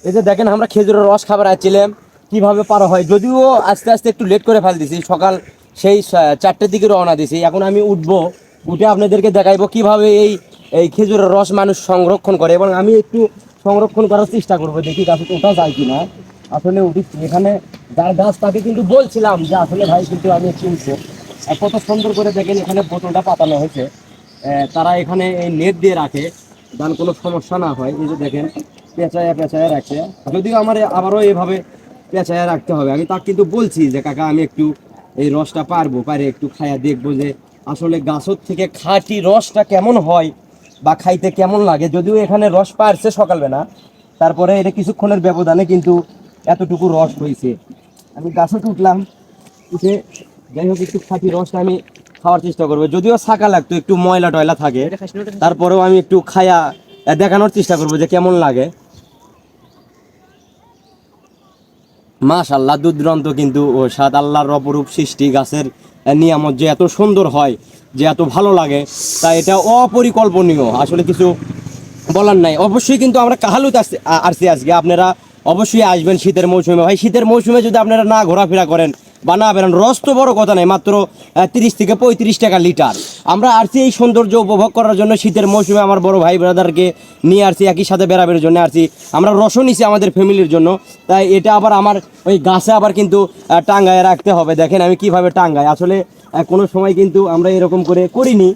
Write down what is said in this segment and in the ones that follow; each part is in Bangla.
এই যে দেখেন আমরা খেজুরের রস খাবার আসছিলাম কিভাবে পারা হয়, যদিও আস্তে আস্তে একটু লেট করে ফেল দিছি, সকাল সেই 4টের দিকে রওনা দিছি। এখন আমি উঠবো, উঠে আপনাদেরকে দেখাইবো কিভাবে এই এই খেজুরের রস মানুষ সংরক্ষণ করে, এবং আমি একটু সংরক্ষণ করার চেষ্টা করবো, দেখি গাছে ওঠা যায় কিনা। আসলে উঠেছি এখানে যার গাছ তাকে কিন্তু বলছিলাম যে আসলে ভাই কিন্তু আমি একটু উঠবো। কত সুন্দর করে দেখেন এখানে বোতলটা পাতানো হয়েছে, তারা এখানে এই নেট দিয়ে রাখে যার কোনো সমস্যা না হয়। এই যে দেখেন পেঁচায়া পেঁচায়া রাখছে, যদিও আমার আবারও এভাবে পেঁচায়া রাখতে হবে। আমি তাকে কিন্তু বলছি যে কাকা আমি একটু এই রসটা পারবো, পারে একটু খাইয়া দেখবো যে আসলে গাছের থেকে খাঁটি রসটা কেমন হয় বা খাইতে কেমন লাগে। যদিও এখানে রস পারছে সকালবেলা, তারপরে এটা কিছুক্ষণের ব্যবধানে কিন্তু এতটুকু রস হয়েছে। আমি গাছে উঠলাম, উঠে যাই হোক একটু খাঁটি রসটা আমি খাওয়ার চেষ্টা করবো, যদিও ছাকা লাগতো, একটু ময়লা টয়লা থাকে, তারপরেও আমি একটু খায়া দেখানোর চেষ্টা করবো যে কেমন লাগে। মাশাআল্লাহ দুর্দান্ত কিন্তু ও স্বাদ, আল্লাহর অপরূপ সৃষ্টি, গাছের নিয়ামত যে এত সুন্দর হয়, যে এত ভালো লাগে, তা এটা অপরিকল্পনীয়, আসলে কিছু বলার নাই। অবশ্যই কিন্তু আমরা কাহালুতে আসছি আজকে, আপনারা অবশ্যই আসবেন শীতের মৌসুমে। ভাই শীতের মৌসুমে যদি আপনারা না ঘোরাফেরা করেন বা না বেরোন, রস তো বড় কথা নাই, মাত্র 30 থেকে 35 টাকা লিটার। আমরা আসছি এই সৌন্দর্য উপভোগ করার জন্য, শীতের মৌসুমে আমার বড় ভাই ব্রাদারকে নিয়ে আসছি, একই সাথে বেড়াবের জন্য আসছি। আমরা রসও নিছি আমাদের ফ্যামিলির জন্য, তাই এটা আবার আমার ওই গাছে আবার কিন্তু টাঙ্গায় রাখতে হবে। দেখেন আমি কিভাবে টাঙ্গাই, আসলে কোনো সময় কিন্তু আমরা এরকম করে করিনি,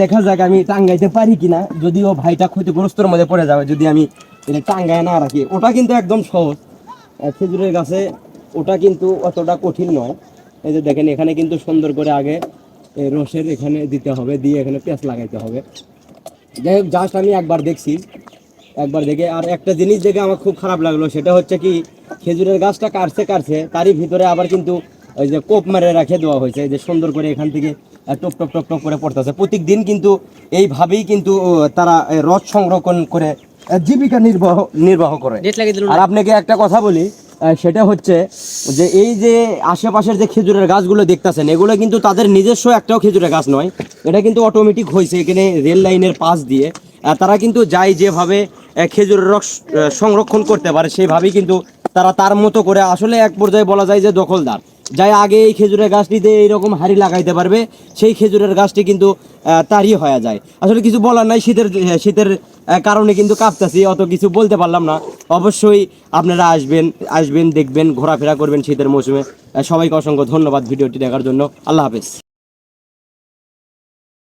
দেখা যাক আমি টাঙ্গাইতে পারি কিনা। যদিও ভাইটা ক্ষতিগ্রস্তর মধ্যে পড়ে যাবে যদি আমি এটা টাঙ্গায় না রাখি। ওটা কিন্তু একদম সহজ, খেজুরের গাছে ওটা কিন্তু অতটা কঠিন নয়। এই যে দেখেন এখানে কিন্তু সুন্দর করে আগে এই রসের এখানে দিতে হবে, দিয়ে এখানে পেঁচ লাগাইতে হবে। যাই হোক জাস্ট আমি একবার দেখছি, একবার দেখে আর একটা জিনিস দেখে আমার খুব খারাপ লাগলো, সেটা হচ্ছে কি খেজুরের গাছটা কাটছে কাটছে তারই ভিতরে আবার কিন্তু ওই যে কোপ মেরে রেখে দেওয়া হয়েছে, যে সুন্দর করে এখান থেকে টপ টপ টপ টপ করে পড়তেছে। প্রত্যেক দিন কিন্তু এইভাবেই কিন্তু তারা রস সংরক্ষণ করে জীবিকা নির্বাহ করে। আর আপনাকে একটা কথা বলি, সেটা হচ্ছে যে এই যে আশেপাশের যে খেজুরের গাছগুলো দেখতেছেন, এগুলো কিন্তু তাদের নিজস্ব একটাও খেজুরের গাছ নয়, এটা কিন্তু অটোমেটিক হয়েছে এখানে রেল লাইনের পাশ দিয়ে। তারা কিন্তু যায় যেভাবে খেজুরের রস সংরক্ষণ করতে পারে সেইভাবেই কিন্তু তারা তার মতো করে, আসলে এক পর্যায়ে বলা যায় যে দখলদার, যাই আগে এই খেজুরের গাছটিতে এইরকম হাড়ি লাগাইতে পারবে সেই খেজুরের গাছটি কিন্তু তারই হয়ে যায়। আসলে কিছু বলার নাই, শীতের শীতের কারণে কিন্তু কাঁপতেছি, অত কিছু বলতে পারলাম না। অবশ্যই আপনারা আসবেন, আসবেন দেখবেন, ঘোরাফেরা করবেন শীতের মৌসুমে। সবাইকে অসংখ্য ধন্যবাদ ভিডিওটি দেখার জন্য। আল্লাহ হাফেজ।